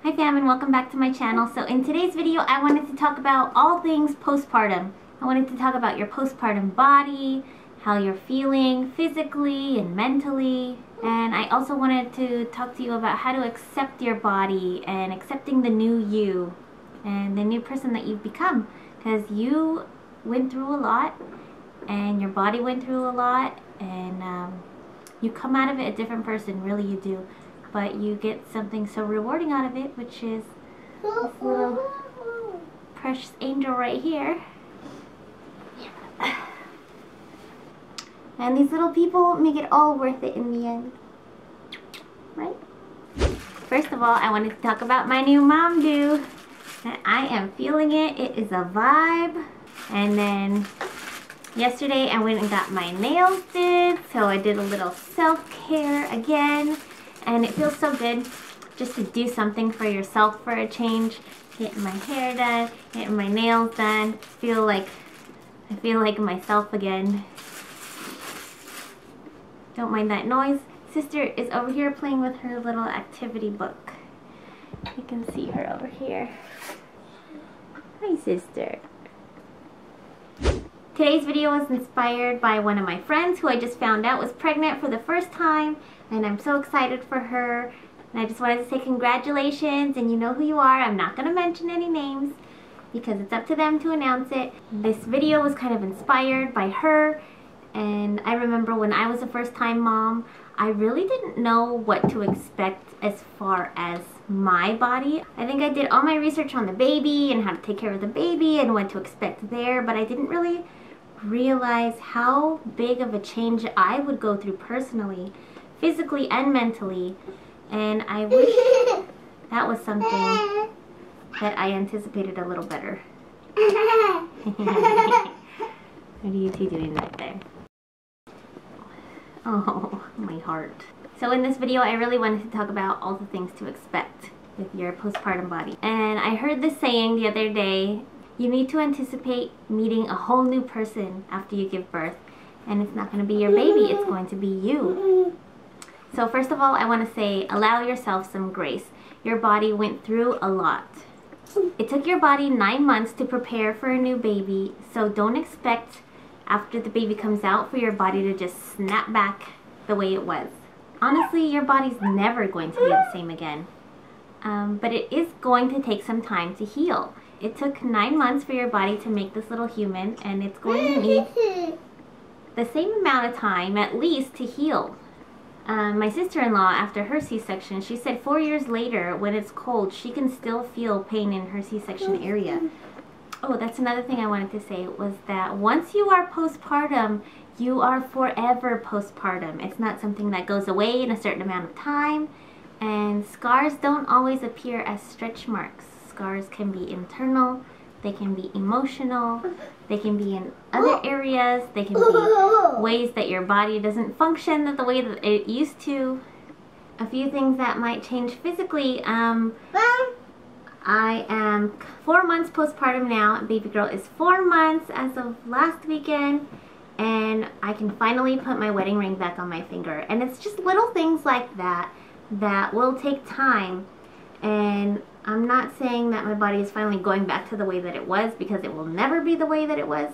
Hi fam, and welcome back to my channel. So in today's video I wanted to talk about all things postpartum. I wanted to talk about your postpartum body, how you're feeling physically and mentally, and I also wanted to talk to you about how to accept your body and accepting the new you and the new person that you've become, because you went through a lot and your body went through a lot, and you come out of it a different person, really you do. But you get something so rewarding out of it, which is this little precious angel right here. And these little people make it all worth it in the end, right? First of all, I wanted to talk about my new mom do. And I am feeling it. It is a vibe. And then yesterday I went and got my nails did, so I did a little self-care again. And it feels so good just to do something for yourself for a change. Getting my hair done, getting my nails done. I feel like myself again. Don't mind that noise. Sister is over here playing with her little activity book. You can see her over here. Hi, sister. Today's video was inspired by one of my friends who I just found out was pregnant for the first time, and I'm so excited for her. And I just wanted to say congratulations, and you know who you are. I'm not going to mention any names because it's up to them to announce it. This video was kind of inspired by her, and I remember when I was a first-time mom, I really didn't know what to expect as far as my body. I think I did all my research on the baby and how to take care of the baby and what to expect there, but I didn't really realize how big of a change I would go through personally, physically and mentally. And I wish that was something that I anticipated a little better. What are you two doing right there? Oh, my heart. So in this video I really wanted to talk about all the things to expect with your postpartum body. And I heard this saying the other day: you need to anticipate meeting a whole new person after you give birth. And it's not going to be your baby, it's going to be you. So first of all, I want to say, allow yourself some grace. Your body went through a lot. It took your body 9 months to prepare for a new baby, so don't expect after the baby comes out for your body to just snap back the way it was. Honestly, your body's never going to be the same again. But it is going to take some time to heal. It took 9 months for your body to make this little human, and it's going to need the same amount of time at least to heal. My sister-in-law, after her C-section, she said 4 years later, when it's cold, she can still feel pain in her C-section area. Oh, that's another thing I wanted to say, was that once you are postpartum, you are forever postpartum. It's not something that goes away in a certain amount of time, and scars don't always appear as stretch marks. Scars can be internal, they can be emotional, they can be in other areas, they can be ways that your body doesn't function the way that it used to. A few things that might change physically. I am 4 months postpartum now. Baby girl is 4 months as of last weekend, and I can finally put my wedding ring back on my finger. And it's just little things like that that will take time. And I'm not saying that my body is finally going back to the way that it was, because it will never be the way that it was.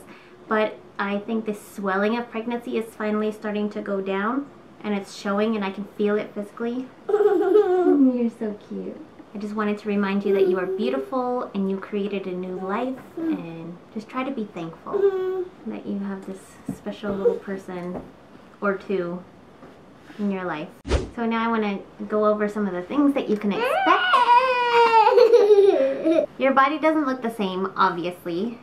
But I think the swelling of pregnancy is finally starting to go down, and it's showing, and I can feel it physically. You're so cute. I just wanted to remind you that you are beautiful and you created a new life, and just try to be thankful that you have this special little person or two in your life. So now I want to go over some of the things that you can expect. Your body doesn't look the same, obviously.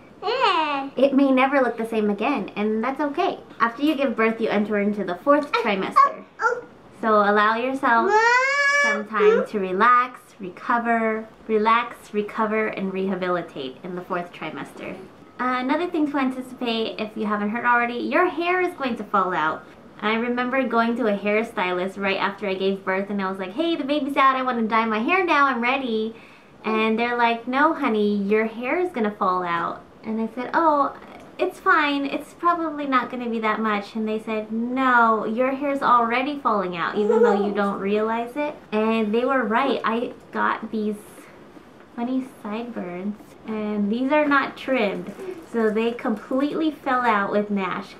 It may never look the same again, and that's okay. After you give birth, you enter into the 4th trimester. So allow yourself some time to relax, recover, and rehabilitate in the 4th trimester. Another thing to anticipate, if you haven't heard already, your hair is going to fall out. I remember going to a hairstylist right after I gave birth, and I was like, hey, the baby's out, I want to dye my hair now, I'm ready. And they're like, no honey, your hair is gonna fall out. And I said, oh, it's fine, it's probably not gonna be that much. And they said, no, your hair's already falling out, even though you don't realize it. And they were right. I got these funny sideburns. And these are not trimmed, so they completely fell out with Nash.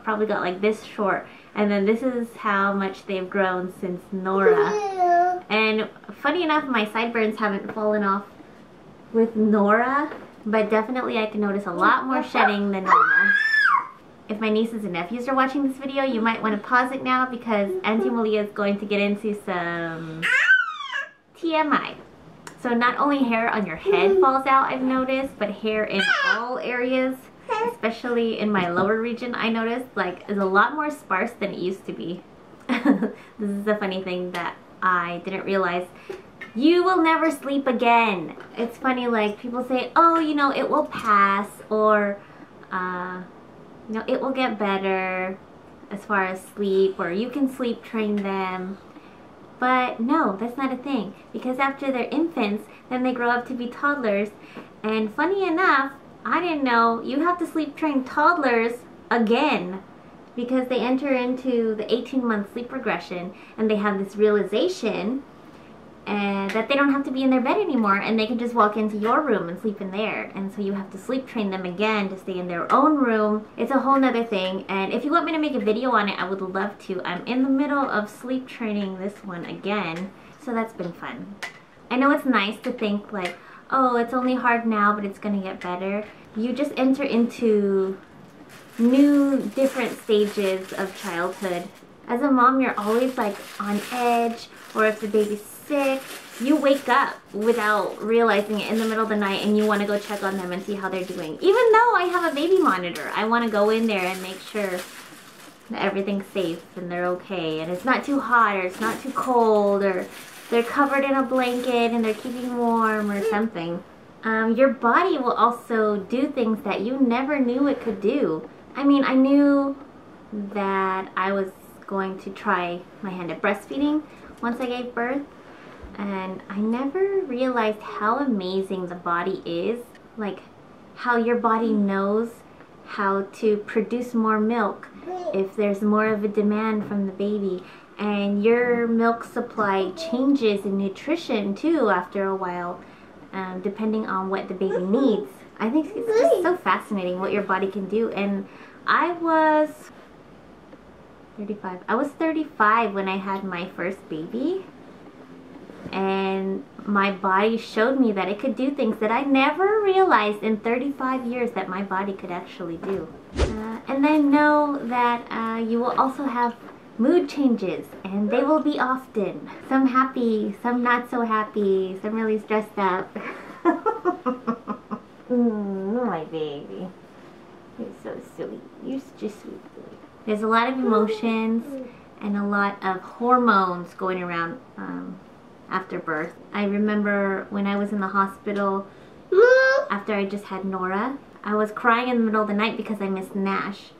Probably got like this short. And then this is how much they've grown since Nora. And funny enough, my sideburns haven't fallen off with Nora, but definitely I can notice a lot more shedding than normal. If my nieces and nephews are watching this video, you might want to pause it now because Auntie Malia is going to get into some TMI. So not only hair on your head falls out, I've noticed, but hair in all areas, especially in my lower region, I noticed, like, is a lot more sparse than it used to be. This is a funny thing that I didn't realize. You will never sleep again. It's funny, like, people say, oh, you know, it will pass, or, you know, it will get better as far as sleep, or you can sleep train them. But no, that's not a thing, because after they're infants, then they grow up to be toddlers. And funny enough, I didn't know you have to sleep train toddlers again, because they enter into the 18-month sleep regression and they have this realization and that they don't have to be in their bed anymore, and they can just walk into your room and sleep in there. And so you have to sleep train them again to stay in their own room. It's a whole nother thing, and if you want me to make a video on it, I would love to. I'm in the middle of sleep training this one again, so that's been fun. I know it's nice to think like, oh, it's only hard now, but it's gonna get better. You just enter into new, different stages of childhood. As a mom, you're always like on edge, or if the baby's sick, you wake up without realizing it in the middle of the night and you want to go check on them and see how they're doing. Even though I have a baby monitor, I want to go in there and make sure that everything's safe and they're okay and it's not too hot or it's not too cold or they're covered in a blanket and they're keeping warm or something. Your body will also do things that you never knew it could do. I mean, I knew that I was going to try my hand at breastfeeding once I gave birth, and I never realized how amazing the body is, like how your body knows how to produce more milk if there's more of a demand from the baby, and your milk supply changes in nutrition too after a while, depending on what the baby needs. I think it's just so fascinating what your body can do. And I was 35. I was 35 when I had my first baby, and my body showed me that it could do things that I never realized in 35 years that my body could actually do. And then know that you will also have mood changes, and they will be often. Some happy, some not so happy, some really stressed out. My baby. You're so sweet. You're just sweet. There's a lot of emotions and a lot of hormones going around after birth. I remember when I was in the hospital after I just had Nora, I was crying in the middle of the night because I missed Nash.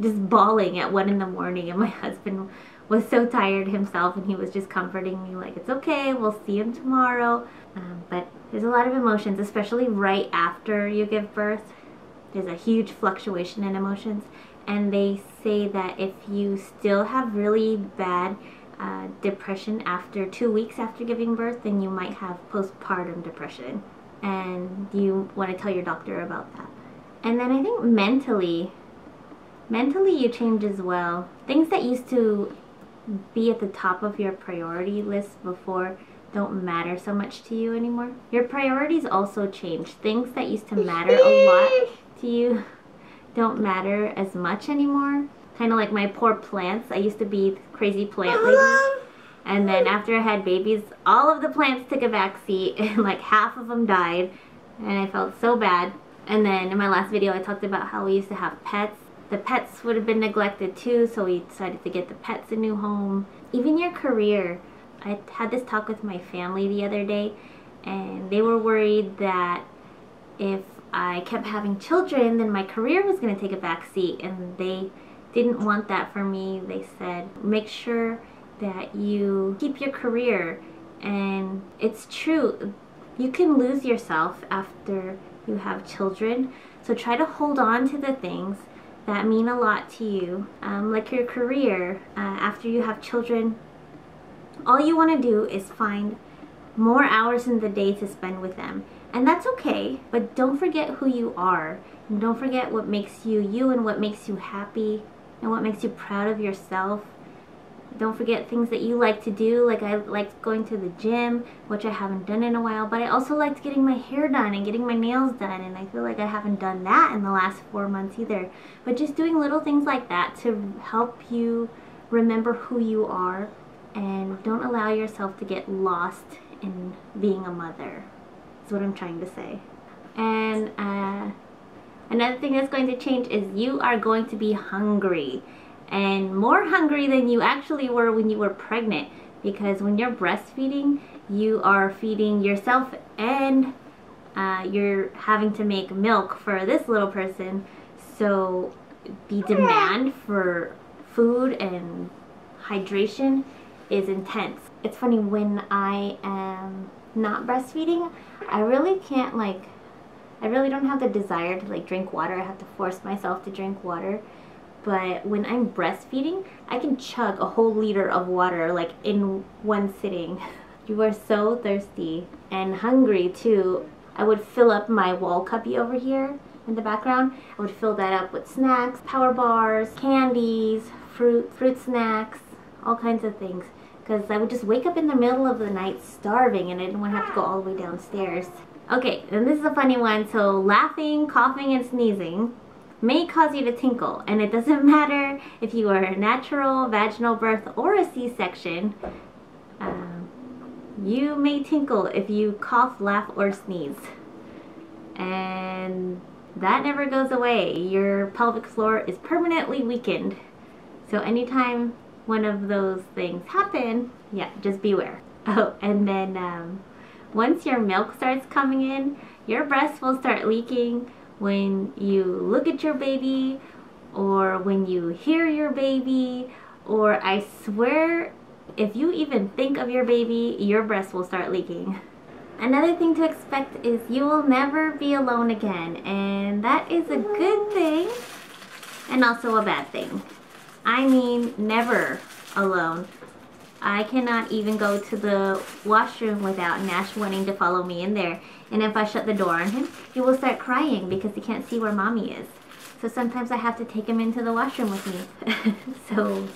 Just bawling at 1 in the morning, and my husband was so tired himself and he was just comforting me like, it's okay, we'll see him tomorrow. But there's a lot of emotions, especially right after you give birth. There's a huge fluctuation in emotions, and they say that if you still have really bad depression after 2 weeks after giving birth, then you might have postpartum depression, and you want to tell your doctor about that. And then I think mentally you change as well. Things that used to be at the top of your priority list before don't matter so much to you anymore. Your priorities also change. Things that used to matter a lot to you don't matter as much anymore. Kind of like my poor plants. I used to be the crazy plant lady, and then after I had babies, all of the plants took a back seat and like half of them died, and I felt so bad. And then in my last video I talked about how we used to have pets. The pets would have been neglected too, so we decided to get the pets a new home. Even your career. I had this talk with my family the other day, and they were worried that if I kept having children, then my career was going to take a back seat, and they didn't want that for me. They said, make sure that you keep your career. And it's true, you can lose yourself after you have children, so try to hold on to the things that mean a lot to you, like your career. After you have children, all you want to do is find more hours in the day to spend with them. And that's okay, but don't forget who you are. And don't forget what makes you you and what makes you happy and what makes you proud of yourself. Don't forget things that you like to do. Like I liked going to the gym, which I haven't done in a while, but I also liked getting my hair done and getting my nails done, and I feel like I haven't done that in the last 4 months either. But just doing little things like that to help you remember who you are, and don't allow yourself to get lost in being a mother. That's what I'm trying to say. And another thing that's going to change is you are going to be hungry, and more hungry than you actually were when you were pregnant, because when you're breastfeeding, you are feeding yourself and you're having to make milk for this little person. So the demand for food and hydration is intense. It's funny, when I am not breastfeeding, I really can't, like, I really don't have the desire to like drink water. I have to force myself to drink water. But when I'm breastfeeding, I can chug a whole liter of water like in one sitting. You are so thirsty and hungry too. I would fill up my wall cubby over here in the background. I would fill that up with snacks, power bars, candies, fruit snacks, all kinds of things. Because I would just wake up in the middle of the night starving, and I didn't want to have to go all the way downstairs. Okay, and this is a funny one. So laughing, coughing, and sneezing may cause you to tinkle, and it doesn't matter if you are a natural vaginal birth or a C-section. You may tinkle if you cough, laugh, or sneeze, and that never goes away. Your pelvic floor is permanently weakened, so anytime one of those things happen, yeah, just beware. Oh, and then once your milk starts coming in, your breast will start leaking when you look at your baby, or when you hear your baby, or I swear, if you even think of your baby, your breast will start leaking. Another thing to expect is you will never be alone again, and that is a good thing and also a bad thing. I mean, never alone. I cannot even go to the washroom without Nash wanting to follow me in there. And if I shut the door on him, he will start crying because he can't see where mommy is. So sometimes I have to take him into the washroom with me. So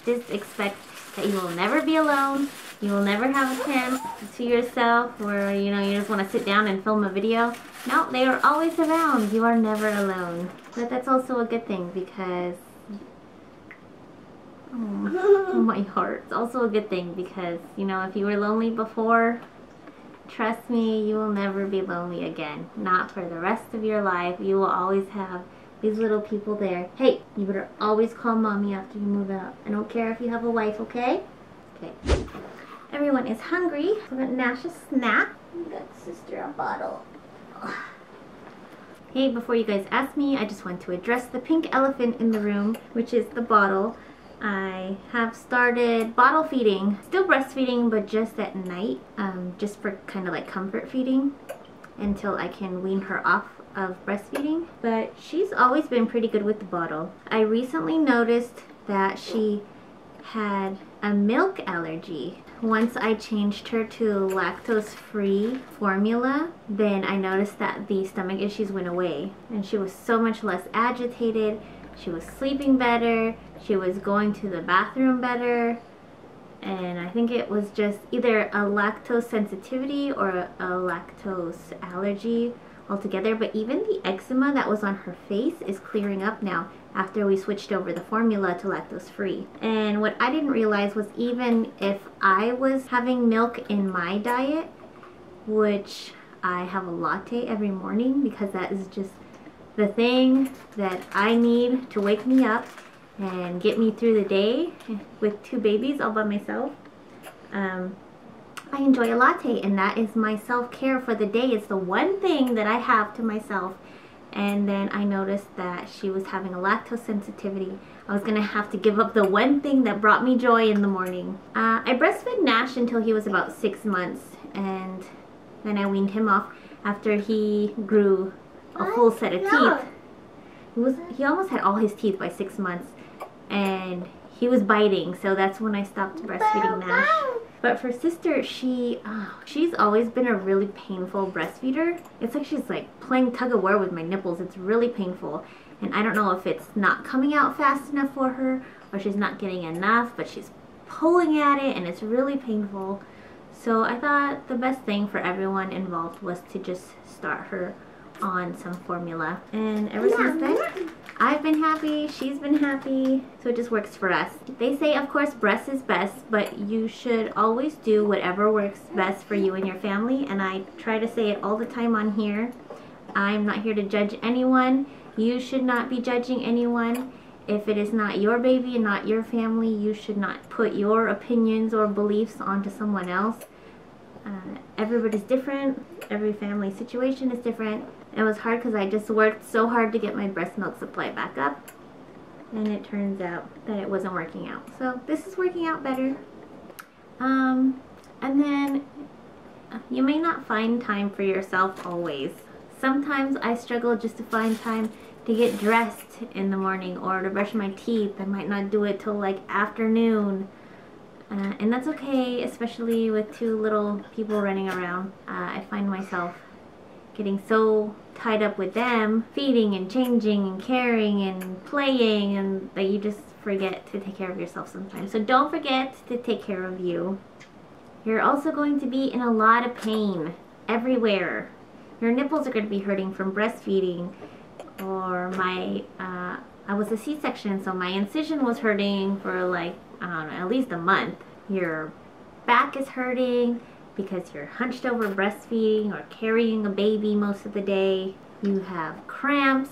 just expect that you will never be alone. You will never have a chance to yourself where, you know, you just want to sit down and film a video. No, they are always around. You are never alone. But that's also a good thing because oh, my heart. It's also a good thing because, you know, if you were lonely before, trust me, you will never be lonely again. Not for the rest of your life. You will always have these little people there. Hey, you better always call mommy after you move out. I don't care if you have a wife, okay? Okay. Everyone is hungry. We got Nash a snack. We got sister a bottle. Hey, before you guys ask me, I just want to address the pink elephant in the room, which is the bottle. I have started bottle feeding, still breastfeeding, but just at night, just for kind of like comfort feeding until I can wean her off of breastfeeding. But she's always been pretty good with the bottle. I recently noticed that she had a milk allergy. Once I changed her to lactose-free formula, then I noticed that the stomach issues went away and she was so much less agitated. She was sleeping better, she was going to the bathroom better, and I think it was just either a lactose sensitivity or a lactose allergy altogether. But even the eczema that was on her face is clearing up now after we switched over the formula to lactose free. And what I didn't realize was, even if I was having milk in my diet, which I have a latte every morning because that is just the thing that I need to wake me up and get me through the day with 2 babies all by myself. I enjoy a latte, and that is my self-care for the day. It's the one thing that I have to myself. And then I noticed that she was having a lactose sensitivity. I was gonna have to give up the one thing that brought me joy in the morning. I breastfed Nash until he was about 6 months, and then I weaned him off after he grew a full set of teeth. He almost had all his teeth by 6 months, and he was biting, so that's when I stopped breastfeeding Nash. But for sister, she's always been a really painful breastfeeder. It's like she's like playing tug of war with my nipples. It's really painful. And I don't know if it's not coming out fast enough for her or she's not getting enough, but she's pulling at it and it's really painful. So I thought the best thing for everyone involved was to just start her on some formula. And ever since then, I've been happy, she's been happy, so it just works for us. They say, of course, breast is best, but you should always do whatever works best for you and your family, and I try to say it all the time on here. I'm not here to judge anyone. You should not be judging anyone. If it is not your baby and not your family, you should not put your opinions or beliefs onto someone else. Everybody's different. Every family situation is different. It was hard because I just worked so hard to get my breast milk supply back up, and it turns out that it wasn't working out. So this is working out better. And then you may not find time for yourself always. Sometimes I struggle just to find time to get dressed in the morning or to brush my teeth. I might not do it till like afternoon. And that's okay, especially with 2 little people running around. I find myself getting so tied up with them, feeding and changing and caring and playing, and that you just forget to take care of yourself sometimes. So don't forget to take care of you. You're also going to be in a lot of pain everywhere. Your nipples are going to be hurting from breastfeeding, or I was a C-section, so my incision was hurting for like, I don't know, at least a month. Your back is hurting because you're hunched over breastfeeding or carrying a baby most of the day. You have cramps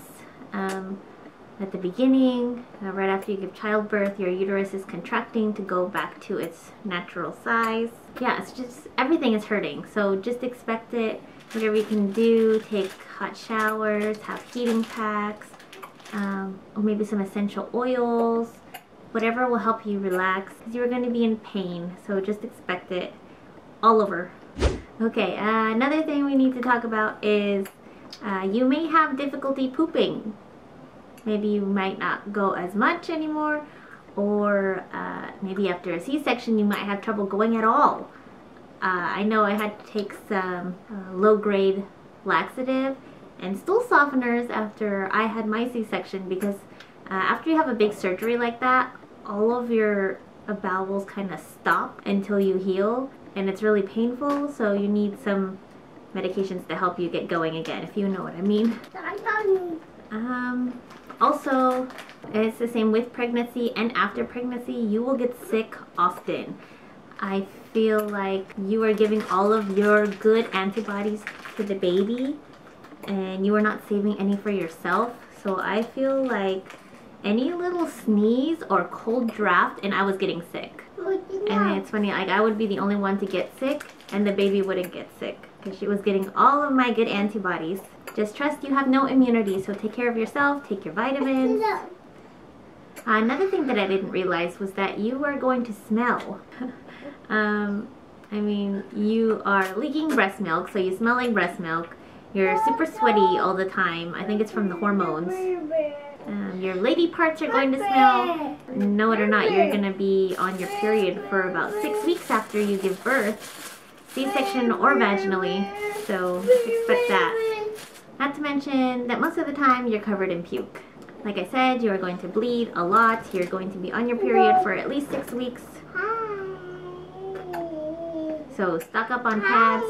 at the beginning. Right after you give childbirth, your uterus is contracting to go back to its natural size. Yeah, it's just, everything is hurting. So just expect it. Whatever you can do, take hot showers, have heating packs, or maybe some essential oils. Whatever will help you relax, because you're going to be in pain, so just expect it all over. Okay, another thing we need to talk about is you may have difficulty pooping. Maybe you might not go as much anymore, or maybe after a C-section you might have trouble going at all. I know I had to take some low-grade laxative and stool softeners after I had my C-section, because after you have a big surgery like that, all of your bowels kind of stop until you heal, and it's really painful, so you need some medications to help you get going again, if you know what I mean. Also, it's the same with pregnancy and after pregnancy. You will get sick often. I feel like you are giving all of your good antibodies to the baby, and you are not saving any for yourself. So I feel like any little sneeze or cold draft and I was getting sick. And it's funny, like I would be the only one to get sick and the baby wouldn't get sick because she was getting all of my good antibodies. Just trust you have no immunity, so take care of yourself, take your vitamins. Another thing that I didn't realize was that you are going to smell. I mean, you are leaking breast milk, so you smell like breast milk. You're super sweaty all the time. I think it's from the hormones. Your lady parts are going to smell. Know it or not, you're going to be on your period for about 6 weeks after you give birth, C-section or vaginally, so expect that. Not to mention that most of the time you're covered in puke. Like I said, you are going to bleed a lot. You're going to be on your period for at least 6 weeks. So stock up on pads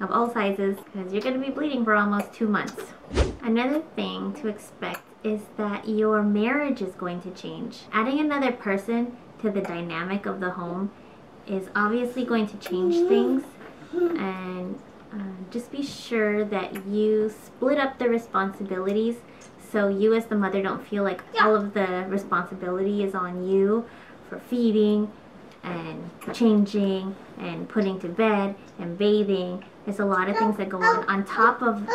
of all sizes, because you're going to be bleeding for almost 2 months. Another thing to expect is that your marriage is going to change. Adding another person to the dynamic of the home is obviously going to change things, and just be sure that you split up the responsibilities so you as the mother don't feel like all of the responsibility is on you for feeding and changing and putting to bed and bathing. There's a lot of things that go on top of,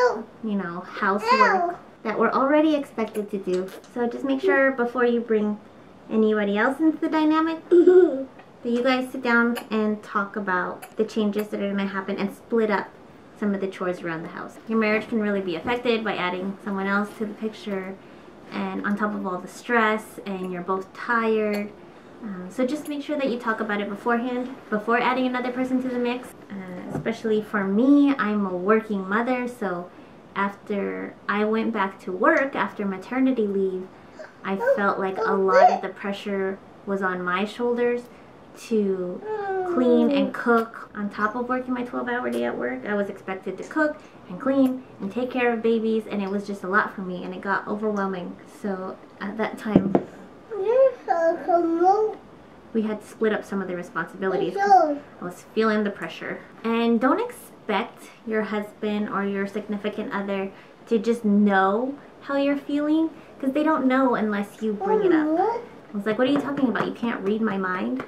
you know, housework that we're already expected to do. So just make sure before you bring anybody else into the dynamic that you guys sit down and talk about the changes that are going to happen and split up some of the chores around the house. Your marriage can really be affected by adding someone else to the picture, and on top of all the stress, and you're both tired, So just make sure that you talk about it beforehand, before adding another person to the mix. Especially for me, I'm a working mother, so after I went back to work after maternity leave, I felt like a lot of the pressure was on my shoulders to clean and cook on top of working my 12-hour day at work. I was expected to cook and clean and take care of babies, and it was just a lot for me, and it got overwhelming. So at that time, we had to split up some of the responsibilities because I was feeling the pressure. And don't expect your husband or your significant other to just know how you're feeling, because they don't know unless you bring it up. I was like, what are you talking about? You can't read my mind?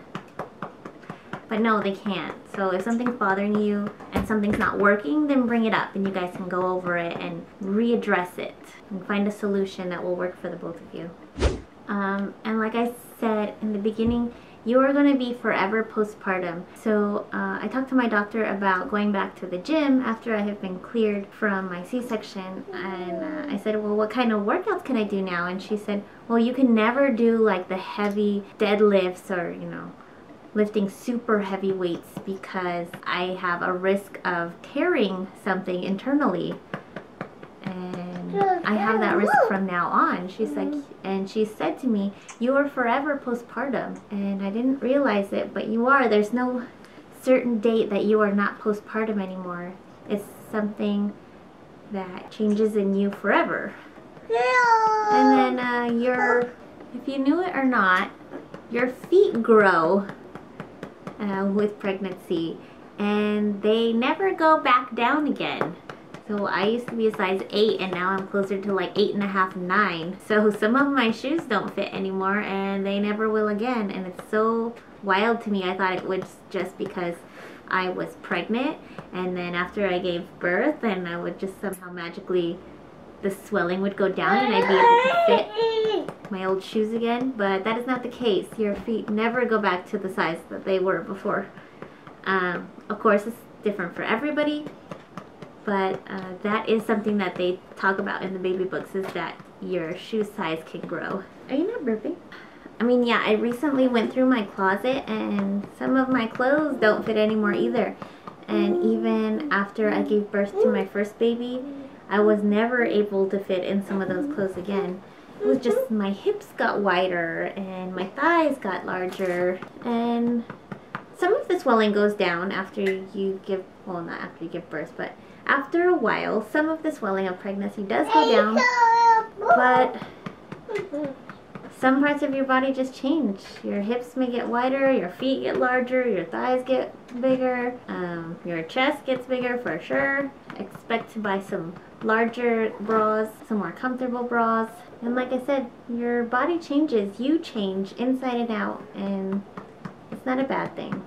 But no, they can't. So if something's bothering you and something's not working, then bring it up and you guys can go over it and readdress it and find a solution that will work for the both of you. And like I said in the beginning, you are going to be forever postpartum. So I talked to my doctor about going back to the gym after I have been cleared from my C-section, and I said, well, what kind of workouts can I do now? And she said, well, you can never do like the heavy deadlifts or, you know, lifting super heavy weights because I have a risk of tearing something internally. And I have that risk from now on. She's like, and she said to me, you are forever postpartum. And I didn't realize it, but you are. There's no certain date that you are not postpartum anymore. It's something that changes in you forever. And then if you knew it or not, your feet grow with pregnancy, and they never go back down again. So I used to be a size 8 and now I'm closer to like 8.5, 9. So some of my shoes don't fit anymore and they never will again, and it's so wild to me. I thought it was just because I was pregnant, and then after I gave birth and I would just somehow magically, the swelling would go down and I'd be able to fit my old shoes again. But that is not the case. Your feet never go back to the size that they were before. Of course, it's different for everybody. But that is something that they talk about in the baby books, is that your shoe size can grow. Are you not burping? I mean, yeah, I recently went through my closet and some of my clothes don't fit anymore either. And even after I gave birth to my first baby, I was never able to fit in some of those clothes again. It was just my hips got wider and my thighs got larger. And some of the swelling goes down after you give, well, not after you give birth, but after a while, some of the swelling of pregnancy does go down, but some parts of your body just change. Your hips may get wider, your feet get larger, your thighs get bigger, your chest gets bigger for sure. Expect to buy some larger bras, some more comfortable bras. And like I said, your body changes, you change inside and out, and it's not a bad thing.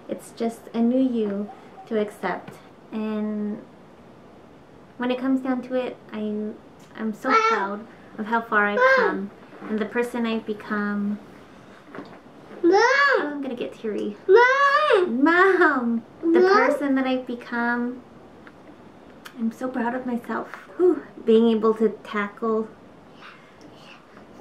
It's just a new you to accept. And when it comes down to it, I'm so proud of how far I've come and the person I've become. Oh, I'm gonna get teary. Mom! The person that I've become. I'm so proud of myself. Whew. Being able to tackle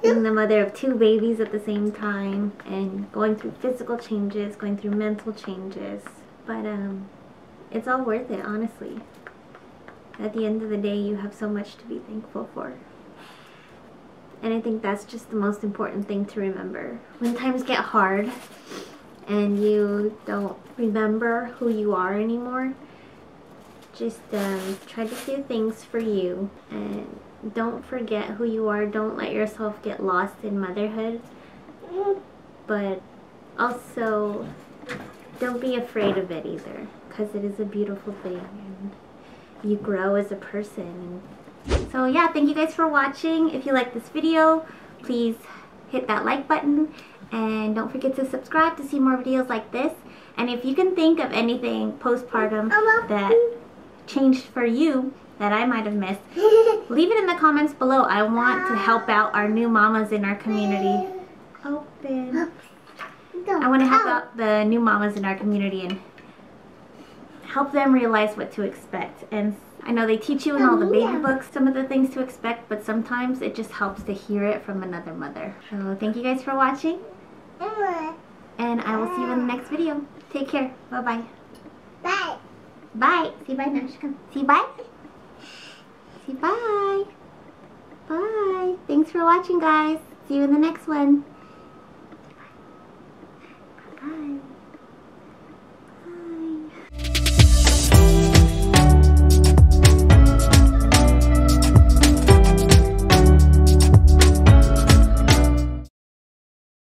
being the mother of 2 babies at the same time and going through physical changes, going through mental changes. But it's all worth it, honestly. At the end of the day, you have so much to be thankful for. And I think that's just the most important thing to remember. When times get hard and you don't remember who you are anymore, just try to do things for you. And don't forget who you are. Don't let yourself get lost in motherhood. But also, don't be afraid of it either, because it is a beautiful thing and you grow as a person. So yeah, thank you guys for watching. If you like this video, please hit that like button and don't forget to subscribe to see more videos like this. And if you can think of anything postpartum that changed for you that I might have missed, leave it in the comments below. I want to help out our new mamas in our community. Open. I want to help out the new mamas in our community and help them realize what to expect. And I know they teach you in all the baby books some of the things to expect, but sometimes it just helps to hear it from another mother. So thank you guys for watching, And I will see you in the next video. Take care. Bye-bye. Bye. Bye. Say bye, Nash. Come. Say bye. Say bye. Bye. Thanks for watching, guys. See you in the next one.